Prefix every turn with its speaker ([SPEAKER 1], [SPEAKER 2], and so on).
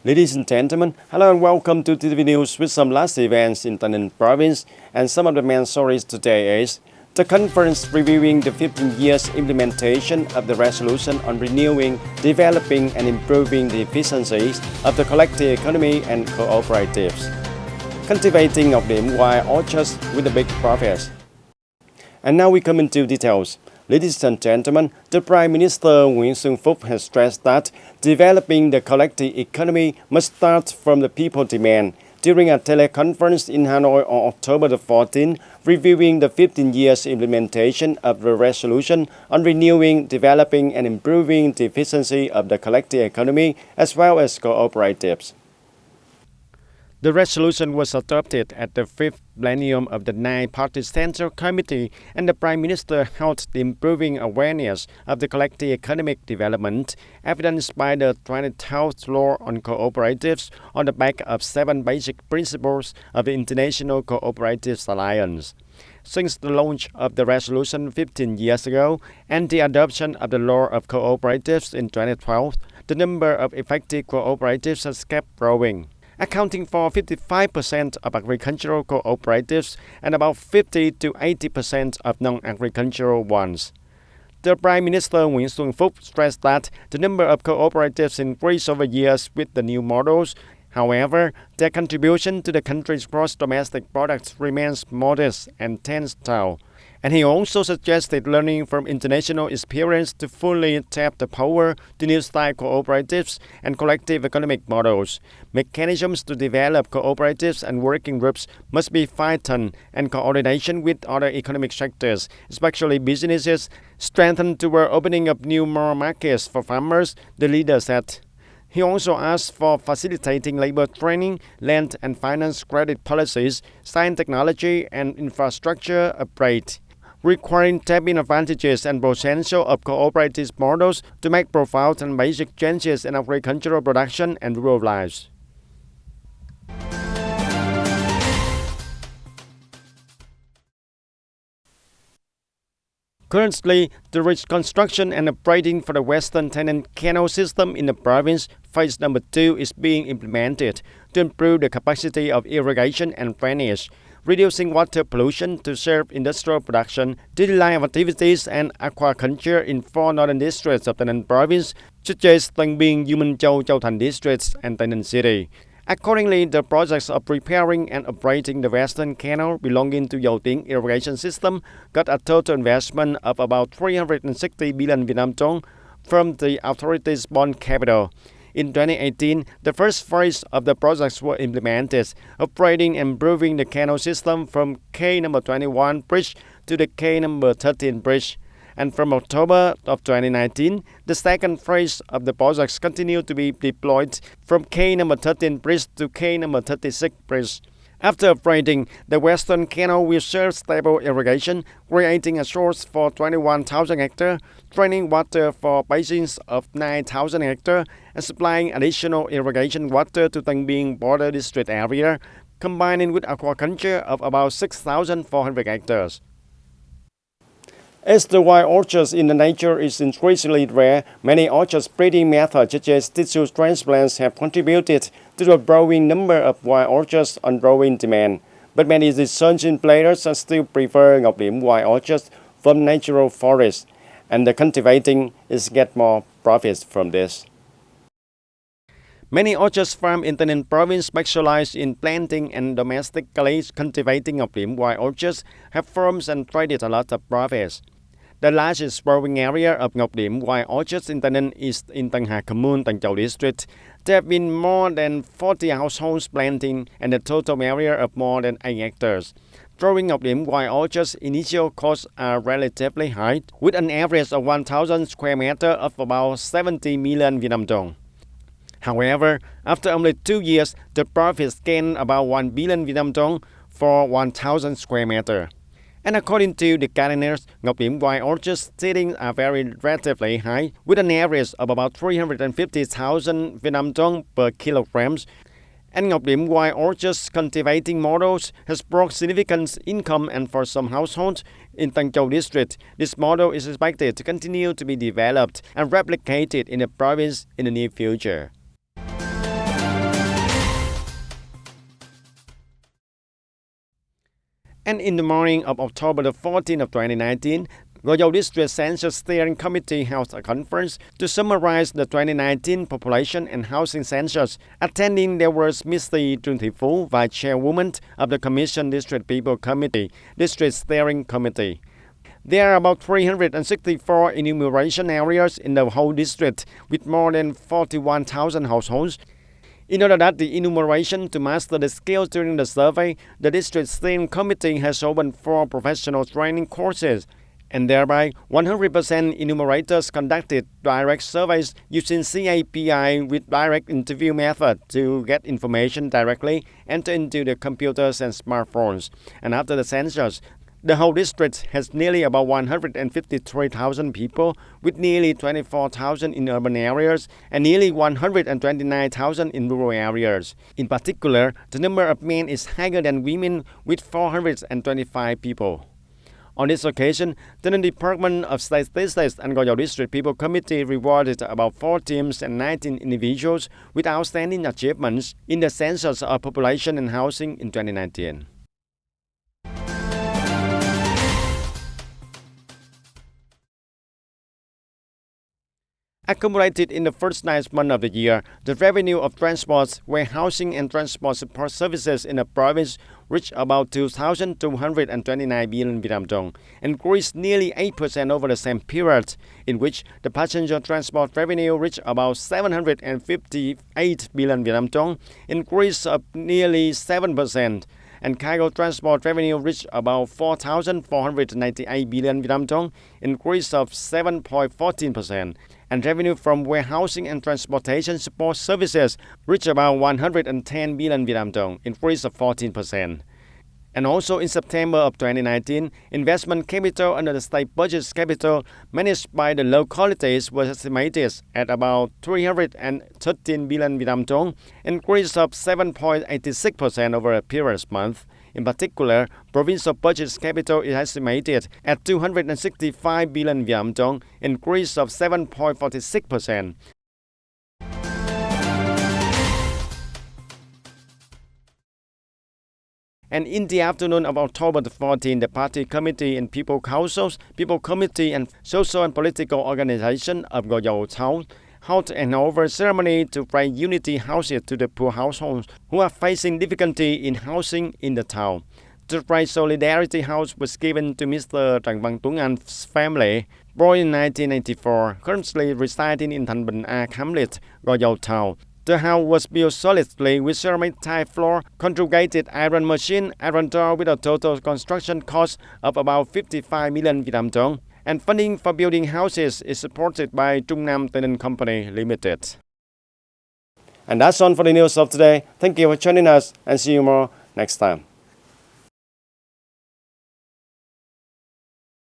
[SPEAKER 1] Ladies and gentlemen, hello and welcome to TTV News with some last events in TayNinhTV province, and some of the main stories today is the conference reviewing the 15 years implementation of the resolution on renewing, developing and improving the efficiencies of the collective economy and cooperatives, cultivating of the while orchards with a big profit. And now we come into details. Ladies and gentlemen, the Prime Minister Nguyễn Xuân Phúc has stressed that developing the collective economy must start from the people demand during a teleconference in Hanoi on October the 14th, reviewing the 15 years implementation of the resolution on renewing, developing and improving the efficiency of the collective economy as well as cooperatives. The resolution was adopted at the 5th plenum of the 9-party Central Committee, and the Prime Minister held the improving awareness of the collective economic development, evidenced by the 2012 law on cooperatives on the back of 7 basic principles of the International Cooperatives Alliance. Since the launch of the resolution 15 years ago and the adoption of the law of cooperatives in 2012, the number of effective cooperatives has kept growing, accounting for 55% of agricultural cooperatives and about 50 to 80% of non-agricultural ones. The Prime Minister Nguyễn Xuân Phúc stressed that the number of cooperatives increased over years with the new models. However, their contribution to the country's gross domestic product remains modest and tends down. And he also suggested learning from international experience to fully tap the power to new style cooperatives and collective economic models. Mechanisms to develop cooperatives and working groups must be fine-tuned, and coordination with other economic sectors, especially businesses, strengthened toward opening up new markets for farmers, the leader said. He also asked for facilitating labor training, land and finance credit policies, science, technology and infrastructure upgrade, requiring tapping advantages and potential of cooperative models to make profound and basic changes in agricultural production and rural lives. Currently, the reconstruction and upgrading for the Western TayNinhTV canal system in the province, phase number 2, is being implemented to improve the capacity of irrigation and drainage, reducing water pollution to serve industrial production, daily life activities and aquaculture in 4 northern districts of TayNinhTV province, such as Tân Biên, U Minh Châu, Châu Thành districts and TayNinhTV city. Accordingly, the projects of repairing and upgrading the Western Canal belonging to Dầu Tiếng irrigation system got a total investment of about 360 billion Vietnam dong from the authority's bond capital. In 2018, the first phase of the projects were implemented, upgrading and improving the canal system from K number 21 bridge to the K number 13 bridge. And from October of 2019, the second phase of the projects continued to be deployed from K number 13 bridge to K number 36 bridge. After upgrading, the Western Canal will serve stable irrigation, creating a source for 21,000 hectares, draining water for basins of 9,000 hectares, and supplying additional irrigation water to Tân Biên border district area, combining with aquaculture of about 6,400 hectares. As the wild orchards in the nature is increasingly rare, many orchard breeding methods such as tissue transplants have contributed to the growing number of wild orchards on growing demand. But many researching players are still preferring Ngọc Điểm wild orchards from natural forests, and the cultivating is get more profits from this. Many orchard farms in TayNinhTV province specialize in planting and domestically cultivating Ngọc Điểm wild orchards have formed and traded a lot of profits. The largest growing area of Ngọc Điểm wild orchards in TayNinhTV is in Tân Hà Commune, Tân Châu district. There have been more than 40 households planting and a total area of more than 8 hectares. Growing Ngọc Điểm wild orchards initial costs are relatively high, with an average of 1,000 square meters of about 70 million Vietnam dong. However, after only 2 years, the profits gain about 1 billion Vietnam dong for 1,000 square meters. And according to the gardeners, Ngọc Điểm wild orchards seedings are very relatively high, with an average of about 350,000 Vietnam dong per kilograms. And Ngọc Điểm wild orchards cultivating models has brought significant income, and for some households in Tân Châu district, this model is expected to continue to be developed and replicated in the province in the near future. And in the morning of October the 14th of 2019, Goyou District Census Steering Committee held a conference to summarize the 2019 population and housing census. Attending there was Ms. Trương Vice Chairwoman of the Commission District People Committee, District Steering Committee. There are about 364 enumeration areas in the whole district with more than 41,000 households. In order that the enumeration to master the skills during the survey, the District Steering Committee has opened 4 professional training courses. And thereby, 100% enumerators conducted direct surveys using CAPI with direct interview method to get information directly entered into the computers and smartphones. And after the census, the whole district has nearly about 153,000 people, with nearly 24,000 in urban areas and nearly 129,000 in rural areas. In particular, the number of men is higher than women, with 425 people. On this occasion, the Department of Statistics and Goyou District People Committee rewarded about 4 teams and 19 individuals with outstanding achievements in the census of population and housing in 2019. Accumulated in the first 9 months of the year, the revenue of transport, warehousing and transport support services in the province reached about 2,229 billion Vietnam dong, increased nearly 8% over the same period, in which the passenger transport revenue reached about 758 billion Vietnam dong, increase of nearly 7%. And cargo transport revenue reached about 4,498 billion Vietnam dong, increase of 7.14%. And revenue from warehousing and transportation support services reached about 110 billion Vietnam dong, increase of 14%. And also in September of 2019, investment capital under the state budget capital managed by the localities was estimated at about 313 billion Vietnam dong, increase of 7.86% over a previous month. In particular, provincial budget capital is estimated at 265 billion Vietnam dong, increase of 7.46%. And in the afternoon of October the 14th, the Party Committee and People Councils, People Committee and Social and Political Organization of Goyou Town held an over ceremony to provide unity houses to the poor households who are facing difficulty in housing in the town. The Prize Solidarity House was given to Mr. Trần Văn Tuấn Anh's family, born in 1984, currently residing in Thanh Bình A Hamlet, Goyou Town. The house was built solidly with ceramic tile floor, conjugated iron machine, iron door with a total construction cost of about 55 million Vietnam dong. And funding for building houses is supported by Trung Nam Tenant Company Limited. And that's all for the news of today. Thank you for joining us and see you more next time.